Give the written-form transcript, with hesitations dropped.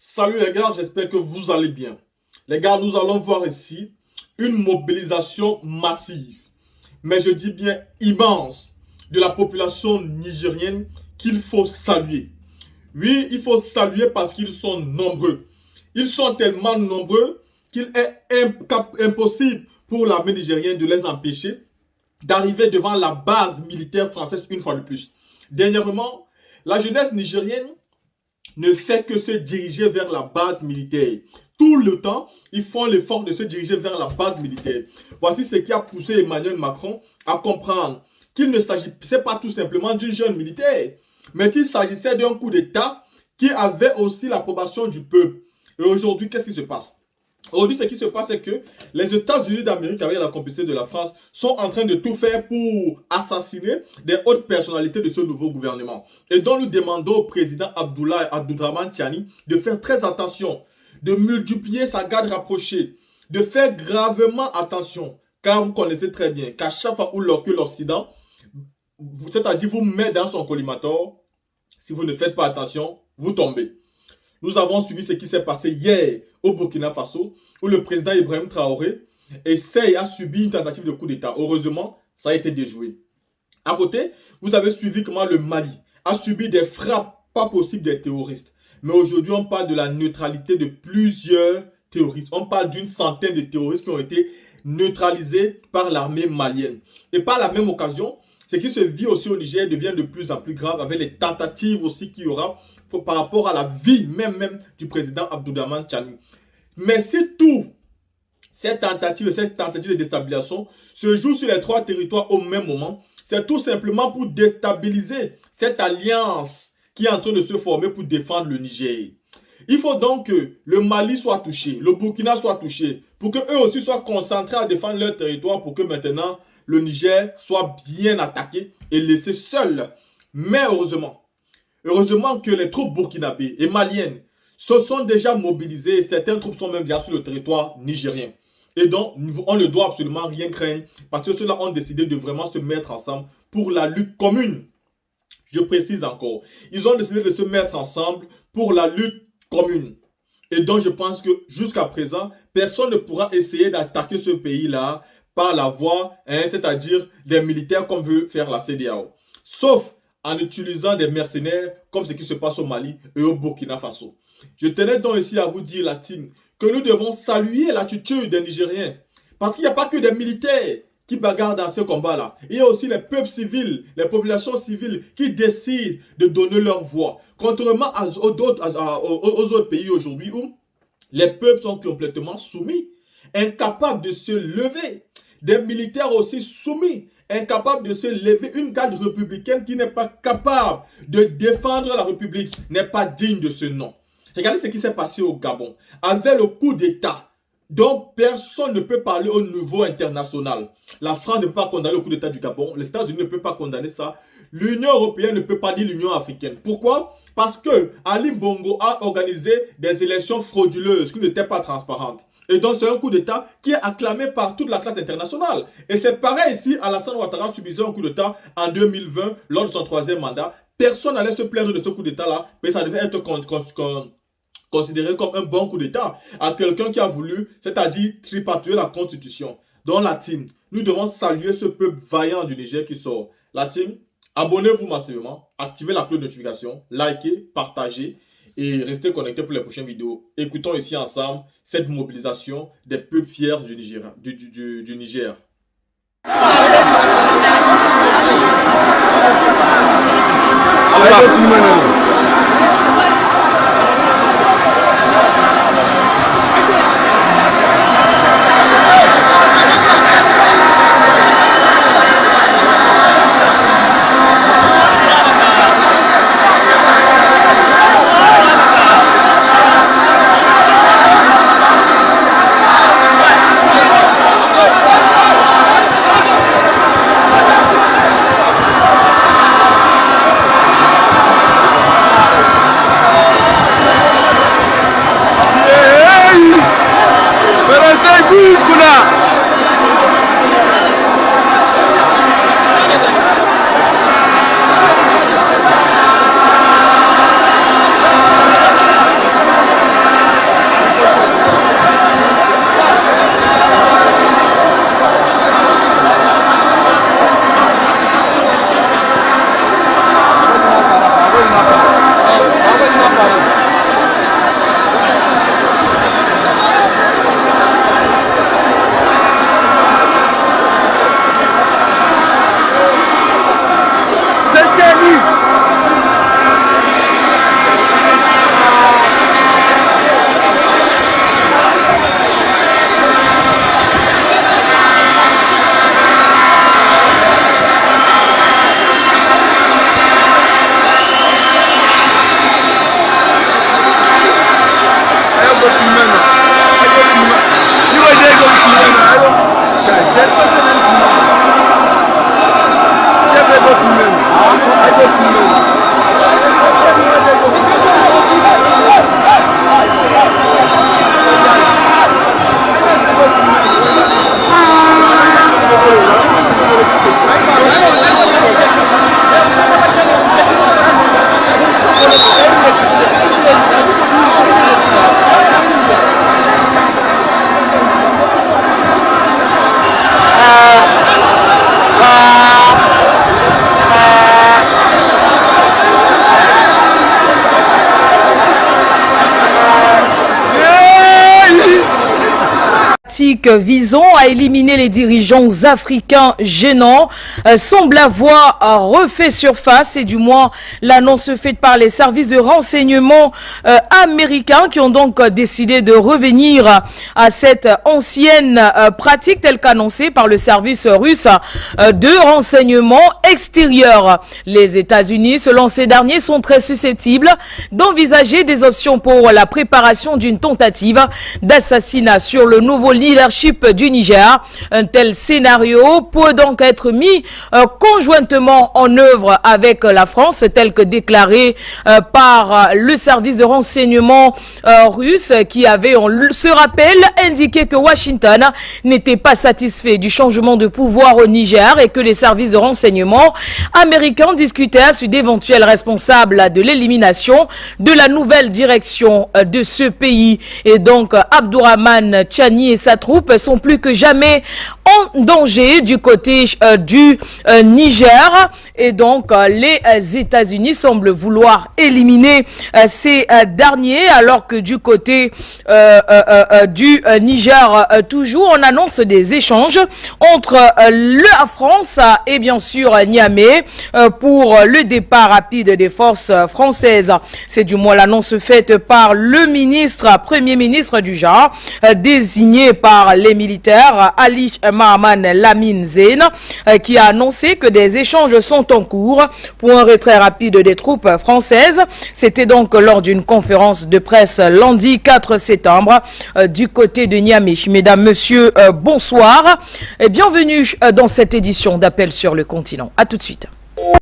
Salut les gars, j'espère que vous allez bien. Les gars, nous allons voir ici une mobilisation massive, mais je dis bien immense, de la population nigérienne qu'il faut saluer. Oui, il faut saluer parce qu'ils sont nombreux. Ils sont tellement nombreux qu'il est impossible pour l'armée nigérienne de les empêcher d'arriver devant la base militaire française une fois de plus. Dernièrement, la jeunesse nigérienne ne fait que se diriger vers la base militaire. Tout le temps, ils font l'effort de se diriger vers la base militaire. Voici ce qui a poussé Emmanuel Macron à comprendre qu'il ne s'agissait pas tout simplement d'une jeune militaire, mais qu'il s'agissait d'un coup d'État qui avait aussi l'approbation du peuple. Et aujourd'hui, qu'est-ce qui se passe? Aujourd'hui, ce qui se passe, c'est que les États-Unis d'Amérique, avec la complicité de la France, sont en train de tout faire pour assassiner des hautes personnalités de ce nouveau gouvernement. Et donc, nous demandons au président Abdourahmane Tiani de faire très attention, de multiplier sa garde rapprochée, de faire gravement attention, car vous connaissez très bien qu'à chaque fois que l'Occident, c'est-à-dire vous met dans son collimateur, si vous ne faites pas attention, vous tombez. Nous avons suivi ce qui s'est passé hier au Burkina Faso, où le président Ibrahim Traoré a subi une tentative de coup d'État. Heureusement, ça a été déjoué. À côté, vous avez suivi comment le Mali a subi des frappes pas possibles des terroristes. Mais aujourd'hui, on parle de la neutralité de plusieurs terroristes. On parle d'une centaine de terroristes qui ont été neutralisés par l'armée malienne. Et par la même occasion, ce qui se vit aussi au Niger devient de plus en plus grave avec les tentatives aussi qu'il y aura par rapport à la vie même du président Abdourahmane Tiani. Mais si tout cette tentative de déstabilisation se joue sur les trois territoires au même moment, c'est tout simplement pour déstabiliser cette alliance qui est en train de se former pour défendre le Niger. Il faut donc que le Mali soit touché, le Burkina soit touché, pour qu'eux aussi soient concentrés à défendre leur territoire, pour que maintenant le Niger soit bien attaqué et laissé seul. Mais heureusement que les troupes burkinabées et maliennes se sont déjà mobilisées et certaines troupes sont même déjà sur le territoire nigérien. Et donc, on ne doit absolument rien craindre parce que ceux-là ont décidé de vraiment se mettre ensemble pour la lutte commune. Je précise encore, ils ont décidé de se mettre ensemble pour la lutte commune. Et donc, je pense que jusqu'à présent, personne ne pourra essayer d'attaquer ce pays-là par la voie, c'est-à-dire des militaires comme veut faire la CEDEAO. Sauf en utilisant des mercenaires comme ce qui se passe au Mali et au Burkina Faso. Je tenais donc ici à vous dire, la team, que nous devons saluer l'attitude des Nigériens. Parce qu'il n'y a pas que des militaires qui bagarrent dans ce combat-là. Il y a aussi les peuples civils, les populations civiles qui décident de donner leur voix. Contrairement aux autres pays aujourd'hui où les peuples sont complètement soumis, incapables de se lever. Des militaires aussi soumis, incapables de se lever. Une garde républicaine qui n'est pas capable de défendre la République n'est pas digne de ce nom. Regardez ce qui s'est passé au Gabon. Avec le coup d'État dont personne ne peut parler au niveau international. La France ne peut pas condamner le coup d'État du Gabon. Les États-Unis ne peuvent pas condamner ça. L'Union européenne ne peut pas dire l'Union africaine. Pourquoi? Parce que Ali Bongo a organisé des élections frauduleuses qui n'étaient pas transparentes. Et donc c'est un coup d'État qui est acclamé par toute la classe internationale. Et c'est pareil ici, Alassane Ouattara subissait un coup d'État en 2020 lors de son troisième mandat. Personne n'allait se plaindre de ce coup d'État-là, mais ça devait être considéré comme un bon coup d'État à quelqu'un qui a voulu, c'est-à-dire tripatouiller la Constitution. Dans la team, nous devons saluer ce peuple vaillant du Niger qui sort. La team, abonnez-vous massivement, activez la cloche de notification, likez, partagez et restez connectés pour les prochaines vidéos. Écoutons ici ensemble cette mobilisation des peuples fiers du Niger. Du Niger. diplomatique visant à éliminer les dirigeants africains gênants semble avoir refait surface, et du moins l'annonce faite par les services de renseignement américains qui ont donc décidé de revenir à cette ancienne pratique telle qu'annoncée par le service russe de renseignement extérieur. Les États-Unis, selon ces derniers, sont très susceptibles d'envisager des options pour la préparation d'une tentative d'assassinat sur le nouveau leadership du Niger. Un tel scénario peut donc être mis conjointement en œuvre avec la France, tel que déclaré par le service de renseignement russe qui avait, on se rappelle, indiqué que Washington n'était pas satisfait du changement de pouvoir au Niger et que les services de renseignement américains discutaient à d'éventuels responsables de l'élimination de la nouvelle direction de ce pays. Et donc Abdourahmane Tchani et sa troupe sont plus que jamais en danger du côté du Niger, et donc les États-Unis semblent vouloir éliminer ces derniers, alors que du côté du Niger toujours on annonce des échanges entre la France et bien sûr Niamey pour le départ rapide des forces françaises. C'est du moins l'annonce faite par le premier ministre du genre, désigné par les militaires, Ali Mahaman Lamine Zeine, qui a annoncé que des échanges sont en cours pour un retrait rapide des troupes françaises. C'était donc lors d'une conférence de presse lundi 4 septembre du côté de Niamey. Mesdames, Messieurs, bonsoir et bienvenue dans cette édition d'Appel sur le continent. À tout de suite.